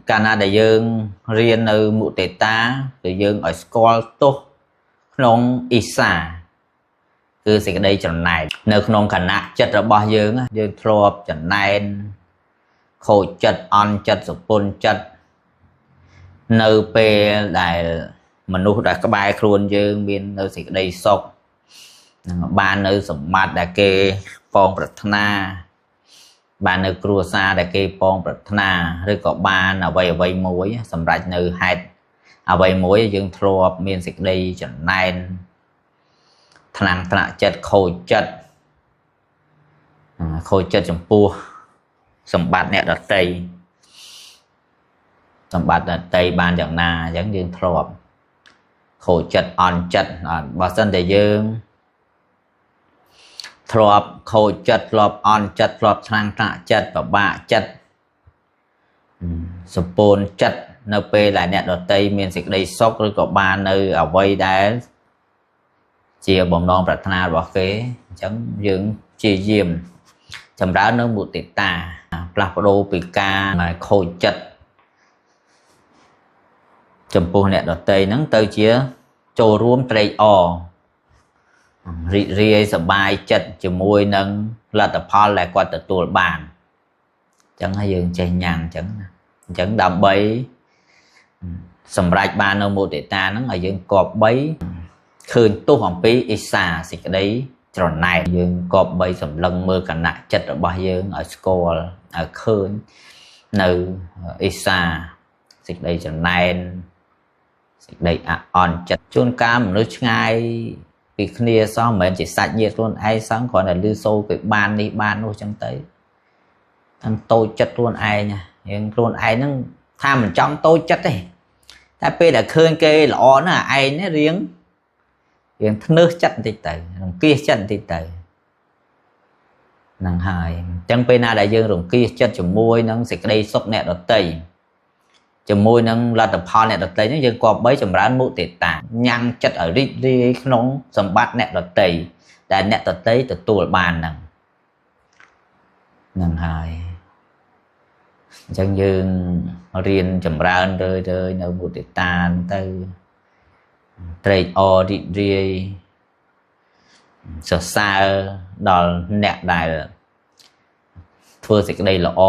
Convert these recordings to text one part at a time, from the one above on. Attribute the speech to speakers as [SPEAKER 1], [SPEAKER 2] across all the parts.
[SPEAKER 1] កាលណាដែលយើងរៀននៅមុទិតាគឺយើងឲ្យស្គាល់ទោសក្នុងអ៊ីសាគឺសេចក្តីចំណែននៅក្នុងគណៈចិត្តរបស់យើងធ្លាប់ចំណែនខូចចិត្តអន់ចិត្តសុពន្ធចិត្តនៅពេលដែលមនុស្សដែលក្បែរខ្លួនយើងមាននៅសេចក្តីសុខបាននៅសម្បត្តិដែលគេប៉ងប្រាថ្នាបាននៅគ្រួសារដែលគេប៉ងប្រាថ្នាឬក៏បានអ្វីមួយសម្រាប់នៅហេតុអ្វីមួយយើងធ្លាប់មានសេចក្តីចំណែនថ្នាំងថ្នាក់ចិត្តខូចចិត្តចំពោះសម្បត្តិអ្នកដទៃសម្បត្តិដទៃបានយ៉ាងណាអញ្ចឹងយើងធ្លាប់ខូចចិត្តអន់ចិត្តបើសិនតែយើងធ្លាប់ខូចចិត្តធ្លាប់អន់ចិត្តធ្លាប់ថ្នាំងថ្នាក់ចិត្តពិបាកចិត្តសុពន្ធចិត្តនៅពេលដែលអ្នកដទៃមានសេចក្តីសុខឬក៏បាននៅអ្វីដែលជាបំណងប្រាថ្នារបស់គេអញ្ចឹងយើងព្យាយាមចម្រើននៅមុទិតាផ្លាស់ប្ដូរពីការខូចចិត្តចំពោះអ្នកដទៃហ្នឹងទៅជាចូលរួមត្រេកអររីករាយសប្បាយចិត្តជាមួយនឹងលទ្ធផលដែលគាត់ទទួលបានអញ្ចឹងហើយយើងចេះញ៉ាំងអញ្ចឹងដើម្បីសម្រេចបាននៅមុទិតាហ្នឹងឲ្យយើងគប្បីឃើញទោសអំពីអ៊ីសាសេចក្តីច្រណែនយើងគប្បីសម្លឹងមើលគណៈចិត្តរបស់យើងឲ្យស្គាល់ឲ្យឃើញនៅអ៊ីសាសេចក្តីច្រណែនសេចក្តីអន់ចិត្តជួនកាលមនុស្សឆ្ងាយពីគ្នាសោះមិនមែនជាសាច់ញាតិខ្លួនឯងសោះគ្រាន់តែឮសូរគេបាននេះបាននោះចឹងទៅទាំងតូចចិត្តខ្លួនឯងយើងខ្លួនឯងហ្នឹងថាមិនចង់តូចចិត្តទេតែពេលដែលឃើញគេល្អណាស់ឯងនេះរៀងធ្នើសចិត្តបន្តិចទៅរង្គៀសចិត្តបន្តិចទៅហ្នឹងហើយអញ្ចឹងពេលណាដែលយើងរង្គៀសចិត្តជាមួយនឹងសេចក្តីសុខអ្នកដទៃជាមួយនឹងលទ្ធផលអ្នកដទៃហ្នឹងយើងគប្បីចម្រើនមុទិតាញ៉ាំងចិត្តឲ្យរីករាយក្នុងសម្បត្តិអ្នកដទៃដែលអ្នកដទៃទទួលបានហ្នឹងហើយអញ្ចឹងយើងរៀនចម្រើនរឿយនៅមុទិតាទៅត្រេកអររីករាយសរសើរដល់អ្នកដែលធ្វើសេចក្តីល្អ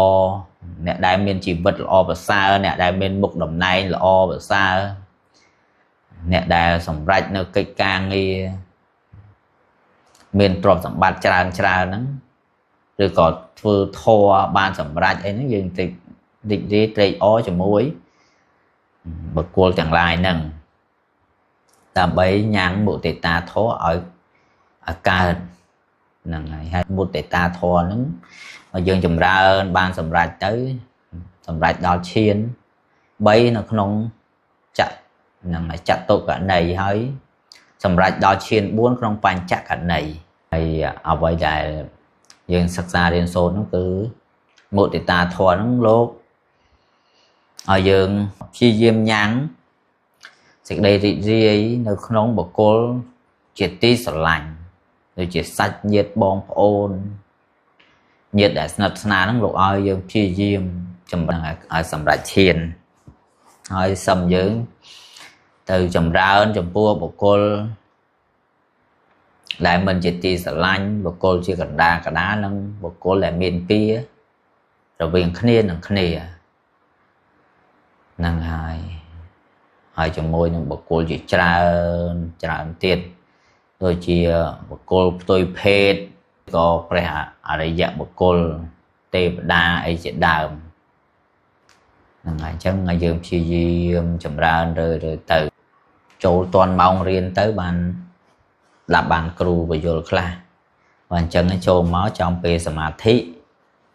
[SPEAKER 1] អ្នកដែលមានជីវិតល្អប្រសើរអ្នកដែលមានមុខតំណែងល្អប្រសើរអ្នកដែលសម្រេចនៅកិច្ចការងារមានទ្រព្យសម្បត្តិច្រើនហ្នឹងឬក៏ធ្វើធម៌បានសម្រេចអីហ្នឹងយើងរីករាយត្រេកអរជាមួយបុគ្គលទាំងឡាយហ្នឹងដើម្បីញ៉ាំងមុទិតាធម៌ឲ្យកើតហ្នឹងហើយមុទិតាធម៌ហ្នឹងយើងចម្រើនបានសម្រេចទៅសម្រេចដល់ឈាន3នៅក្នុងចក្រហ្នឹងហើយចតុកណីហើយសម្រេចដល់ឈាន4ក្នុងបញ្ចកណីហើយអ្វីដែលយើងសិក្សារៀនសូត្រហ្នឹងគឺមុទិតាធម៌ហ្នឹងលោកឲ្យយើងព្យាយាមញ៉ាំងសេចក្តីរីករាយនៅក្នុងបុគ្គលជាទីស្រឡាញ់ដូចជាសាច់ញាតិបងប្អូនញាតិដែលស្និទ្ធស្នាលហ្នឹងលោកឲ្យយើងព្យាយាមចម្រើនឲ្យសម្រេចឈានហើយសឹមយើងទៅចម្រើនចំពោះបុគ្គលដែលមិនជាទីស្រឡាញ់បុគ្គលជាកណ្ដាលនិងបុគ្គលដែលមានពៀរវាងគ្នានឹងគ្នាហ្នឹងហើយជាមួយនឹងបុគ្គលជាច្រើនទៀតដូចជាបុគ្គលផ្ទុយភេទក៏ព្រះអរិយបុគ្គលទេវតាអីជាដើមហ្នឹងហើយអញ្ចឹងយើងព្យាយាមចម្រើនទៅចូលតាន់ម៉ោងរៀនទៅបានបានគ្រូបញ្យល់ខ្លះបើអញ្ចឹងចូលមកចំពេលសមាធិ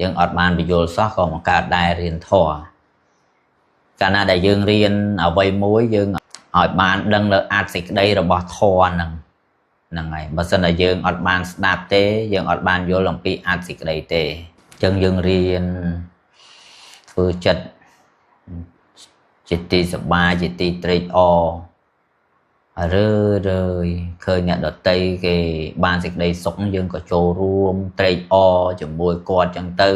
[SPEAKER 1] យើងអត់បានបញ្យល់សោះក៏មកកើតដែររៀនធម៌កាលណាដែលយើងរៀនអ្វីមួយយើងឲ្យបានដឹងលើអត្ថសេចក្តីរបស់ធម៌ហ្នឹងហើយបើសិនតែយើងអត់បានស្ដាប់ទេយើងអត់បានយល់អំពីអត្ថសេចក្តីទេអញ្ចឹងយើងរៀនធ្វើចិត្តជាទីសប្បាយជាទីត្រេកអរឃើញអ្នកដទៃគេបានសេចក្តីសុខយើងក៏ចូលរួមត្រេកអរជាមួយគាត់ចឹងទៅ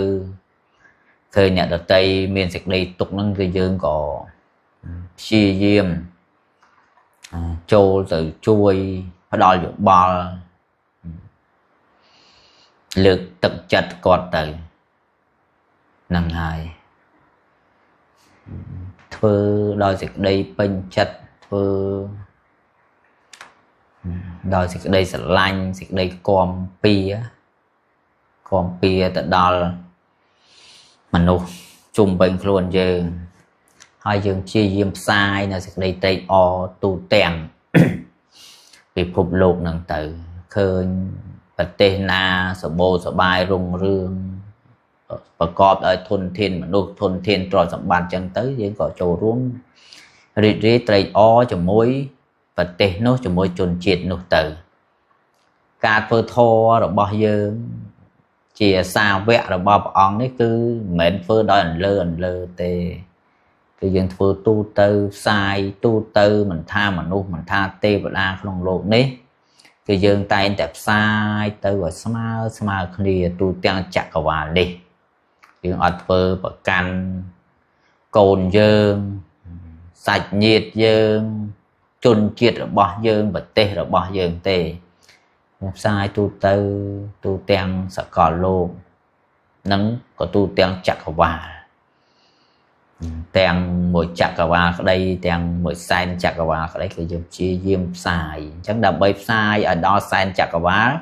[SPEAKER 1] khơi nhẹ đợt tây miền sạch đây tục năng cái dương có chia diêm trâu từ chui phải đòi được bò lực tận chặt cọt từ năng hài thưa đòi sạch đây bên chặt thưa đòi sạch đây sạch lanh sạch đây con pia tận đòi mình nụ chung bình luôn chứ hai dương chia diêm sai là sạch đây tây o tu tèng vì phục lục năng tử khơi vật tê na sở bồ sở bài rung rương và cọp ở thôn thiên mà nụ thôn thiên trò sẵn bàn chân tới với có trồ ruông rì tây o cho mối vật tê nốt cho mối chôn triệt nụ tử cát phơ thô rồi bao dương chia xa vẽ rồi bao ông đấy cứ mến phơ đó lơ tê cái dân phơ tu tư sai tu tư mình tha mà nu mình tha tê và la không lộ đấy cái dân tay đẹp sai tư và smart clear tu tiếng chặt vào đi tiếng ọt phơ và can cồn dương sạch nhiệt dương chôn chiết rồi bao dương và tê rồi bao dương tê sai tu tư tu tiếng sợ còn lô nắng có tu tiếng chặt vào tiếng mỗi chặt vào ở đây tiếng mỗi sai chặt vào ở đâyคือ chia diêm sai chẳng đập bay sai ở đó sai chặt vào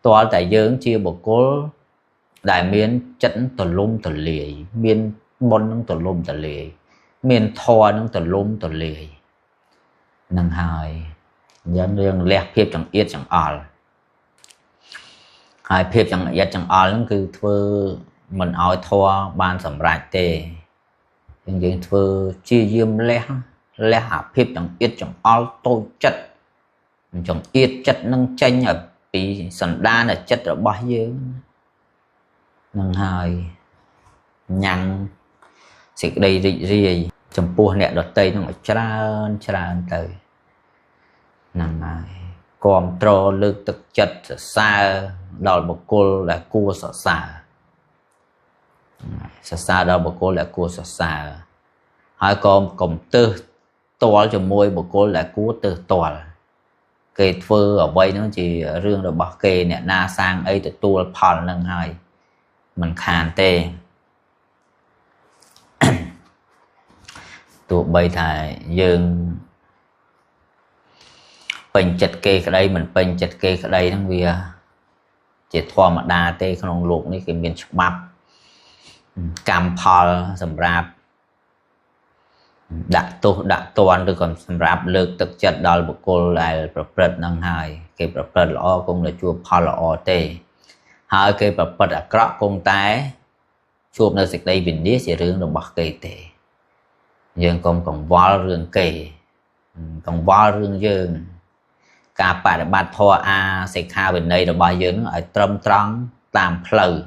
[SPEAKER 1] toa tại dương chia một cố đại miền chấn tờ lum tờ lìa miền bôn nó tờ lum tờ lìa miền thò nó tờ lum tờ lìa năng hài dân riêng lẹt phép chẳng yết chẳng ỏi hai phép chẳng yết chẳng ỏi nóคือ thưa mình ỏi thò ban sầm rạch tê nhưng thưa chia diêm lẽ hạ phép chẳng yết chẳng ỏi tôi chất chẳng yết chất nâng tranh ở bị sẵn đa là chất ở bao nhiêu năng hài nhăn xịt đây rì chấm pua nẹt đợt tây nó tràn tới năng hài còn trò lực thực chất xa đòi một cô là cua xa đòi một cô là cua xa hai con cùng tư toa cho môi một cô là cua tư toa cái phơ ở đây nó chỉ riêng rồi bọc kê nè na sang ấy từ tua phòn năng hài mình khàn tê tụi bây thầy dương bình chật kê cái đây mình bình chật kê cái đây nó vì chỉ thoa mà đa tê không luộc ní cái miền bắp cam phò sầm rạp đã toàn được còn sầm rạp lực thực chất đó là một cô lại bật năng hài cái bật lọ cũng là chua phò lọ tê hai cái bật là cọ công tái chụp nó dịch đây bình đi sẽ rương được bạc cây tệ dương còn vó rương cây còn vó rương dương cả bà đã bắt thua a sẽ khai bên đây là bao nhiêu nó ở trâm trắng tam phơi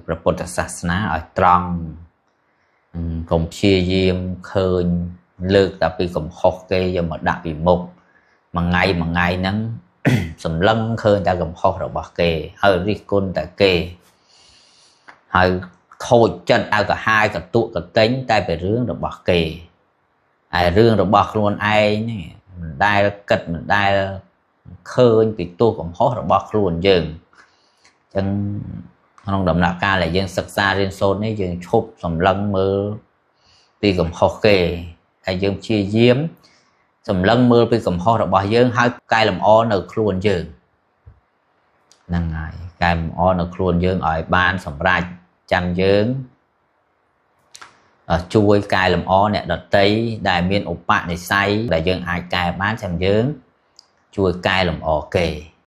[SPEAKER 1] Phật sát ná ở trong cùng chia diêm khơi lược đã bị cùng hốt cây do mà đã bị mục mà ngày nắng sầm lân khơi ta gầm hốt rồi bạc kề hơi đi côn ta kề hơi thôi chân ai cả hai cả tụ cả tính tay về rương rồi bạc kề ai rương rồi bạc luôn ai này mình đai cật mình đai khơi bị tu cũng hốt rồi bạc luôn dừng chân không đậm nạc ca là dân sạc xa trên xôn ấy dân chụp sầm lân mơ vì gầm hốt kề ai dân chia diếm sầm lân mưa bị cầm ho rồi bỏ dương hai cây làm o nở khuôn dương năng ngày cây làm o nở khuôn dương ở ban sầm rạch chăm dương chui cây làm o nè đợt tây đại miền ục bạn này say đại dương ai cây bán chăm dương chui cây làm o kề